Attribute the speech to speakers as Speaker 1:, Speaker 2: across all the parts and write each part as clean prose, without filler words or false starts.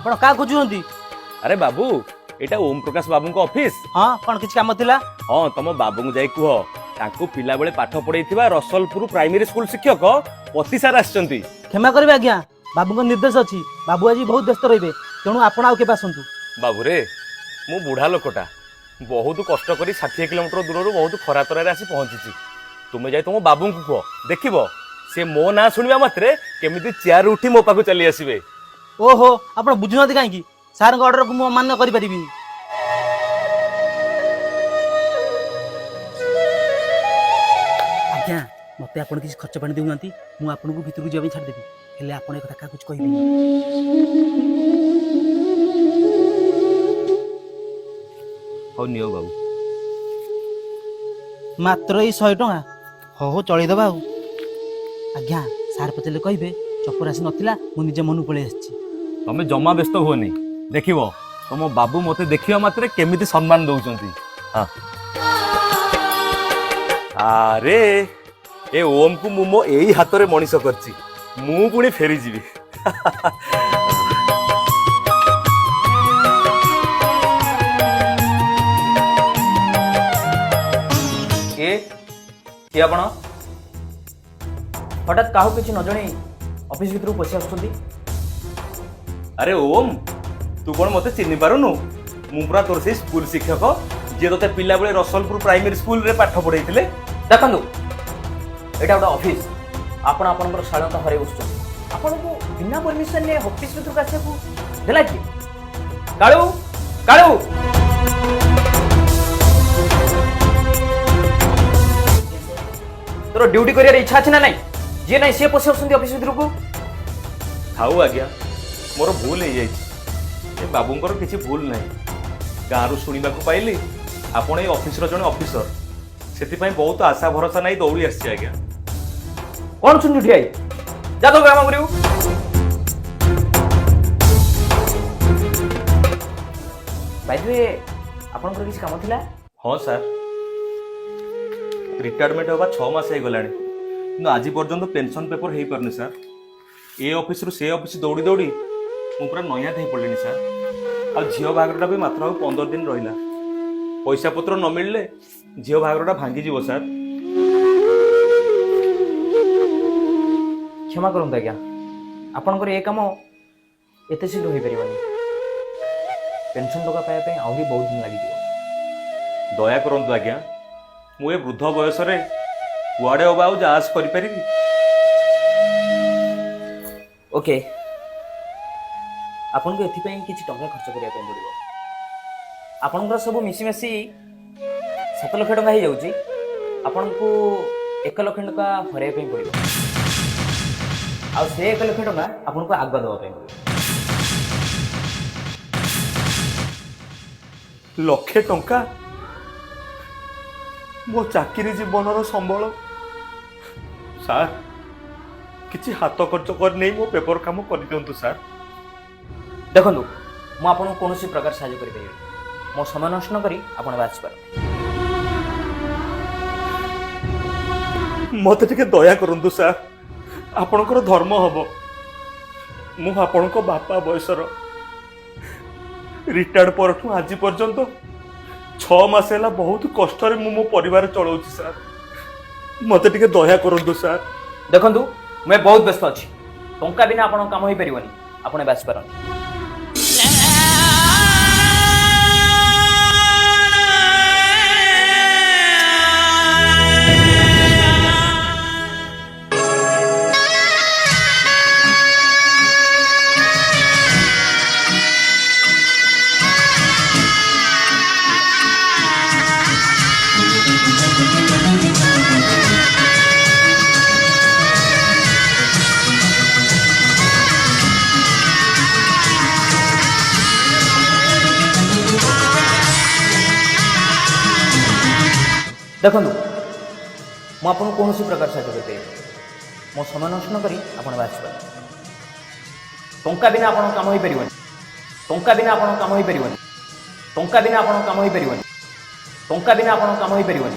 Speaker 1: ଆପଣ का खोजुଛନ୍ତି?
Speaker 2: अरे बाबू एटा ओम प्रकाश बाबू को ऑफिस।
Speaker 1: हाँ कौन किसी काम थिला?
Speaker 2: हाँ तुम बाबू को जाई कुह तांको पिला बेले पाठ पढ़ेइथिबा रसलपुर प्राइमरी स्कूल शिक्षक पति सार आछंती।
Speaker 1: क्षमा करिवे आज्ञा, बाबूଙ୍କ निर्देश अछि। बाबू आज बहुत व्यस्त रहिबे, तेणु आपण आउ केबे आसंतु।
Speaker 2: बाबू रे मु बुढ़ा लोकटा बहुत कष्ट करी 60 किलोमीटर दूर बहुत खरा तरारे आसी पहुंची। तुम जाई तुम बाबू को कह देखिबो से मो ना सुनिबा मात्रे केमिति चेयर उठी मो पाखु चली आसीबे।
Speaker 1: ओहो आपण बुझुनाती काहे की सार को ऑर्डर को मु मान्य करि परिबिनी। आज्ञा मते आपण किसी खर्च पानी देउनांती, मु आपण को भीतर को जेबे छाड़ देबी, हेले आपण ए कथा का कुछ कहिबी।
Speaker 2: हो नियो बाबू
Speaker 1: मात्र ई 100 टका हो चळै दबा। आज्ञा सार पचले कहिबे चपरासी नथिला, मु निजे मनु पळे आछि।
Speaker 2: तमे जमा व्यस्त होनी देखिबो तुम बाबू मते देखिबा मात्रे केमिति सम्मान दउचंती। हां अरे ए ओम को मु मो एई हाथ रे मनीष करछि, मु पुणी फेरी जीवी।
Speaker 3: के आपण हठात काहू किछि न जणे ऑफिस भितर पसी आछथि?
Speaker 2: अरे ओम तू कौन मते चिन्ह पारुनु? मु पूरा तोर से स्कूल शिक्षक जे तोते पिला बेले रसलपुर प्राइमरी स्कूल रे पाठ पढ़ेइथिले।
Speaker 3: देखंतु एटा गोटे ऑफिस, आपण आपनकर शाळता हरे बसछ। आपण को बिना परमिशन ने ऑफिस भितर कासे को देला कि? काळू काळू तोर ड्यूटी करियर इच्छा अछि ना नहीं? जे नहीं से पसी आछथि ऑफिस भितर को।
Speaker 2: थाऊ आज्ञा मोर भूल हो जाए। बाबूंकर किसी भूल नहीं। गाँव शुणा पाइली आपण ये ऑफिस जड़े ऑफिसर से बहुत आशा भरोसा नहीं दौड़ी आसी। आज्ञा
Speaker 3: कौन सुन उठी आई जा तो काम करू। बाय आपनकर किसी काम थिला?
Speaker 2: हाँ सर रिटायरमेंट होगा 6 मास हो गलानी कि आज पर्यंत पेंशन पेपर हो पारनी सर। ए ऑफिस रू से ऑफिस दौड़ी दौड़ी मु पूरा नया थी पड़े सर। आ झील बाहागरटा भी मात्र आ 15 दिन रहा। पैसा पत्र न मिलले झील बाहागरटा भांगी जीव सर।
Speaker 3: क्षमा करंतु आज्ञा, आपनकर ए काम एते शीघ्र हो परिबनी। पेंशन टका पाया पे आहुरी बहुत दिन लागि दियो।
Speaker 2: दया करंतु आज्ञा, मु ए वृद्ध बयस रे कुआडे अबा आ जास करि परिबी।
Speaker 3: ओके आपन को एथि पई किछि टका खर्च करिया पे पड़िबो। आपन को सब मिसी मिसी 7 लाख टका हे जाउची। आपन को 1 लाख टका हरे पे पड़िबो। आ से 1 लाख टका आपन को आगवा दवा पे पड़िबो।
Speaker 2: लक्षे टंका मो चाकरी जीवन संबल सार किछि हाथ खर्च कर नहीं मो पेपर काम कर दियंतु सर।
Speaker 3: देखंतु मु आपन को कोनोसी प्रकार सहायता करि परिबे। मो समय नष्ट न करी आपन बाच पर
Speaker 2: मत टिके दया करंतु सर। आपनकर धर्म हबो। मु आपनको बापा बयसर रिटायर्ड परठू आज पर्यंत 6 मास हैला बहुत कष्ट रे मु मो परिवार चलाउछि सर। मत टिके दया करंतु सर।
Speaker 3: देखंतु मैं बहुत व्यस्त अछि। टंका बिना आपन काम होई परिबनी। आपन बाच पर देखंतु मु आपन कोनोसी प्रकार सहायता करि परिबे। मो समय नष्ट न करी आपन बाच पर टंका बिना आपन काम होई परिबनी। टंका बिना आपन काम होई परिबनी। टंका बिना आपन काम होई परिबनी। टंका बिना आपन काम होई परिबनी।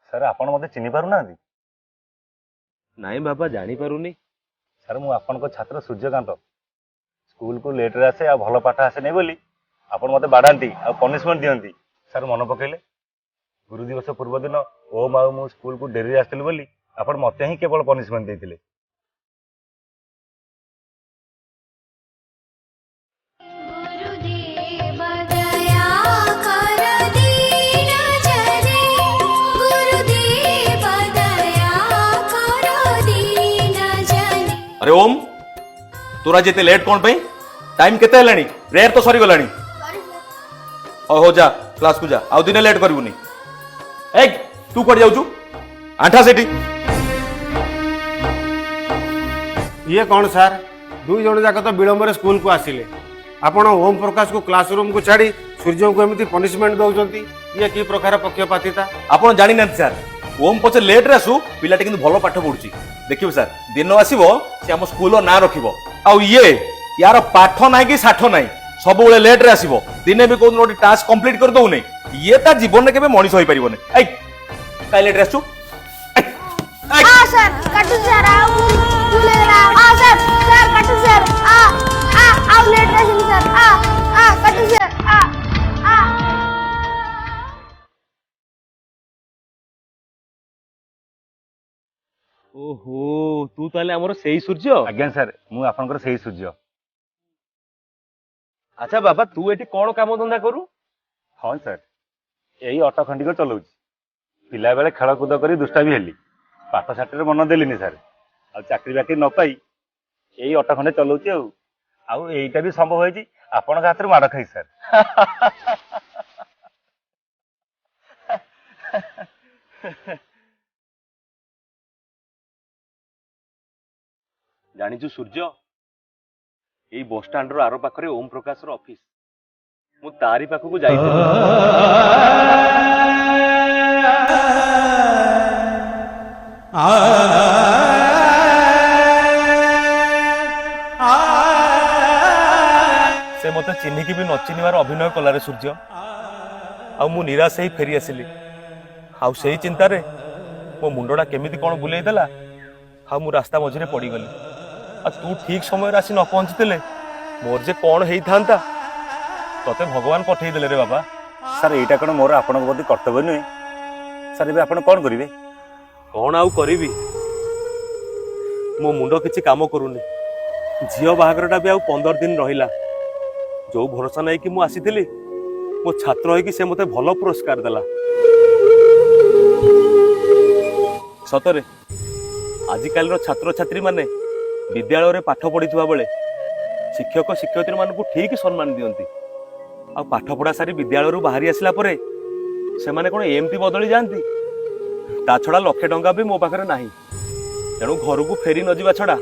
Speaker 4: ସାର୍ ଆପଣ ମୋତେ ଚିହ୍ନି ପାରୁନାହାନ୍ତି?
Speaker 2: ନାଇଁ ବାବା ଜାଣିପାରୁନି।
Speaker 4: ସାର୍ ମୁଁ ଆପଣଙ୍କ ଛାତ୍ର ସୂର୍ଯ୍ୟକାନ୍ତ। ସ୍କୁଲକୁ ଲେଟ୍ରେ ଆସେ ଆଉ ଭଲ ପାଠ ଆସେନି ବୋଲି ଆପଣ ମୋତେ ବାଡ଼ାନ୍ତି ଆଉ ପନିସମେଣ୍ଟ ଦିଅନ୍ତି। ସାର୍ ମନେ ପକେଇଲେ ଗୁରୁ ଦିବସ ପୂର୍ବ ଦିନ ଓମ୍ ଆଉ ମୁଁ ସ୍କୁଲକୁ ଡେରିରେ ଆସିଥିଲି ବୋଲି ଆପଣ ମୋତେ ହିଁ କେବଳ ପନିସମେଣ୍ଟ ଦେଇଥିଲେ।
Speaker 2: अरे ओम तोरा जेते लेट कौन पे टाइम केते हेलानी प्रेयर तो सरी गलानी हो जा क्लास को जा आउ दिने लेट करबुनी ए तू कोड जाउचू आंठा सेठी
Speaker 5: ये कौन सार दुई जन जाक तो विलंबर स्कूल को आसिले आपण ओम प्रकाश को क्लासरूम को छाड़ी सूर्य को एमती पनिशमेंट दौरान ये कि प्रकार पक्षपातिता
Speaker 2: आपण जानि ना सर ओम पछे लेट रे आसु पिलाटे किंतु भलो पाठ पढुची देखियो सर दिन आसीबो से हम स्कूल ना रखिबो आ ये यार पाठ नाही कि साठ नाही सब बेले लेट रे आसीबो दिने भी कोन नोटी टास्क कंप्लीट कर दउ नै ये ता जीवन में केबे मनीष होई परिबो नै आई काई लेट रे आसु
Speaker 6: सर कटु सर आओ सर कटु सर आओ लेट रे सर कटु सर
Speaker 2: ओहो तू ताले हमर सेही सूर्य
Speaker 4: आज्ञा सार मु आपनकर सही सूर्य।
Speaker 2: अच्छा बाबा तू एठी कोन काम धंदा करू
Speaker 4: हाँ सर यही ऑटो खंडिक चलाउछि पिला बेले खेलकूद करी दुष्टा भी हेली पाठ साठरे मन देलिनी सर आ चाकरी बाकरी न पाई यही ऑटो खंडे चलाउछि आउ एइटा भी संभव होइछि आपनक हाथ रे माड खाई सर।
Speaker 2: जानिछु सूर्य एई बस स्टैंड रो आरो पाखरे ओम प्रकाश रो ऑफिस मु तारी पाखकु जाइथिलि से मते चिन्ही की भी न चिन्हिबार अभिनय कला रे सूर्य आ मु निराश ही फेरी आसिली आ सेही चिंता रे मो मुंडोडा केमिति कोन बुलेई देला आ मु रास्ता मझिरे पड़ी गली आ तू ठीक समय आसी न पहुंचते मोर जे कौन हेई थांता तते भगवान पठेई देले रे बाबा।
Speaker 4: सर एइटा कोन मोर आपनक प्रति कर्तव्य नुहे सर एबे आपण कोन करिवे
Speaker 2: कौन आउ करिवि मो मुंड किछि काम करूनी झियो बाहागरटा भी आउ 15 दिन रहिला जो भरोसा नै कि मु आसीथिली मो छात्र होई कि से मते भलो पुरस्कार देला सतरे आजिकाल रो छात्र छात्री माने विद्यालय रे पाठ पढ़िथुवा बेले शिक्षक शिक्षयित्री मानकु ठीक सम्मान दियंती आ पाठ पढ़ा सारी विद्यालय रु बाहरी आसिला परे से माने कोन एमती बदली जानती ता छड़ा लक्षे टंका भी मो पाखरे नाही तेणु घर को फेरी न जिबा छड़ा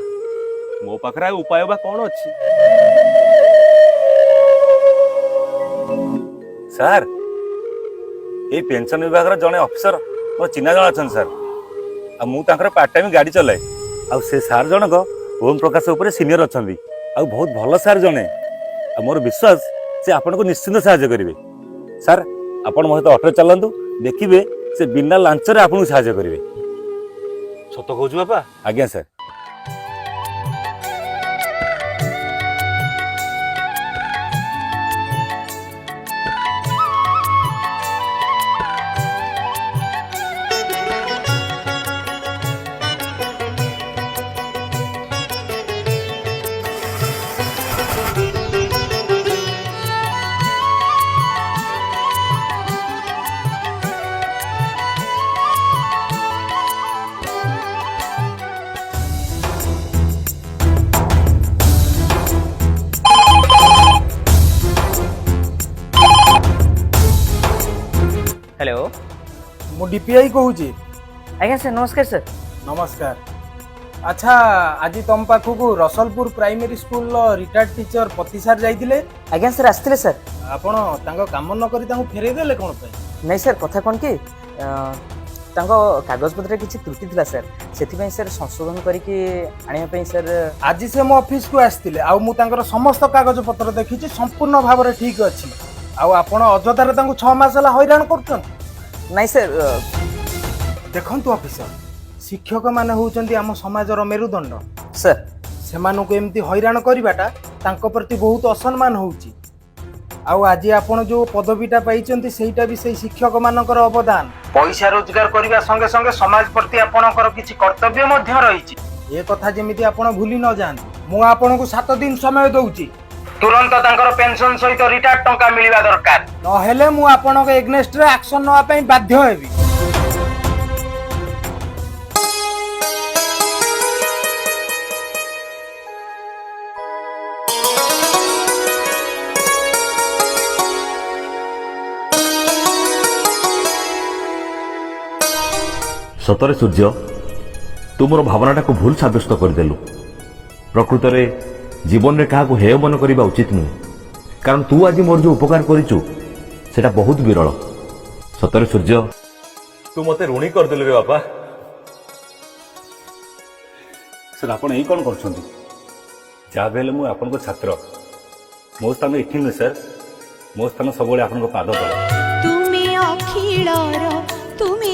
Speaker 2: मो पाखरे उपाय बा कोन अछि
Speaker 4: सर ये पेंशन विभाग जड़े ऑफिसर मोर चिन्हा जन अच्छा सर आ मु तांकर पार्ट टाइम गाड़ी चलाए आ से सार जनक ओम प्रकाश उपरे सीनियर अच्छा आ बहुत भल सार जड़े आ मोर विश्वास से आपन को निश्चिंत साहाय्य करेंगे सर आपण मो सहित ऑटो चलांतु देखिए से बिना लांचरे आपन को साहाय्य करेंगे
Speaker 2: सत कहूछु बापा
Speaker 4: आज्ञा सर।
Speaker 3: हेलो
Speaker 5: मु डीपीआई कहूची।
Speaker 3: आज्ञा सर नमस्कार सर।
Speaker 5: नमस्कार। अच्छा आज तुम पाखक Rasulpur primary school retired teacher पति सार जाइतिले।
Speaker 3: आज्ञा सर आसथिले सर
Speaker 5: आपण तांको काम न करी तांको फेरै देले कोन पे
Speaker 3: नहीं सर कथा कौन कि कागज पत्र किसी त्रुटि थिला सर से सर संशोधन करके आने पे सर
Speaker 5: आज से मो ऑफिस को आस्तिले आ मु तांकर समस्त कागज पत्र देखिछि संपूर्ण भाव रे ठीक अछि आ आपण अजदारे तांको 6 मास हला हैरान करछन
Speaker 3: नहीं सर
Speaker 1: ଦେଖନ୍ତୁ ଅଫିସର, ଶିକ୍ଷକମାନେ ହେଉଛନ୍ତି ଆମ ସମାଜର ମେରୁଦଣ୍ଡ।
Speaker 3: ସାର୍
Speaker 1: ସେମାନଙ୍କୁ ଏମିତି ହଇରାଣ କରିବାଟା ତାଙ୍କ ପ୍ରତି ବହୁତ ଅସମ୍ମାନ ହେଉଛି। ଆଉ ଆଜି ଆପଣ ଯେଉଁ ପଦବୀଟା ପାଇଛନ୍ତି ସେଇଟା ବି ସେଇ ଶିକ୍ଷକମାନଙ୍କର ଅବଦାନ। ପଇସା ରୋଜଗାର କରିବା ସଙ୍ଗେ ସଙ୍ଗେ ସମାଜ ପ୍ରତି ଆପଣଙ୍କର କିଛି କର୍ତ୍ତବ୍ୟ ମଧ୍ୟ ରହିଛି। ଏ କଥା ଯେମିତି ଆପଣ ଭୁଲି ନ ଯାଆନ୍ତୁ। ମୁଁ ଆପଣଙ୍କୁ 7 ଦିନ ସମୟ ଦଉଛି। ତୁରନ୍ତ ତାଙ୍କର ପେନସନ ସହିତ ରିଟାୟାର୍ଡ ଟଙ୍କା ମିଳିବା ଦରକାର, ନହେଲେ ମୁଁ ଆପଣଙ୍କ ଏଗନେଷ୍ଟରେ ଆକ୍ସନ ନେବା ପାଇଁ ବାଧ୍ୟ ହେବି।
Speaker 4: ସତରେ ସୂର୍ଯ୍ୟ, ତୁ ମୋର ଭାବନାଟାକୁ ଭୁଲ ସାବ୍ୟସ୍ତ କରିଦେଲୁ। ପ୍ରକୃତରେ ଜୀବନରେ କାହାକୁ ହେୟ ମନେ କରିବା ଉଚିତ ନୁହେଁ, କାରଣ ତୁ ଆଜି ମୋର ଯେଉଁ ଉପକାର କରିଛୁ ସେଟା ବହୁତ ବିରଳ। ସତରେ ସୂର୍ଯ୍ୟ, ତୁ ମତେ ଋଣୀ କରିଦେଲୁ ରେ ବାପା। ସାର୍ ଆପଣ ଏଇ କ'ଣ କରୁଛନ୍ତି? ଯାହା ବି ହେଲେ ମୁଁ ଆପଣଙ୍କ ଛାତ୍ର, ମୋ ସ୍ଥାନ ଏଠି ନୁହେଁ ସାର୍, ମୋ ସ୍ଥାନ ସବୁବେଳେ ଆପଣଙ୍କ ପାଦ ତଳେ।
Speaker 7: ତୁମେ ଅଖିଳର ତୁମେ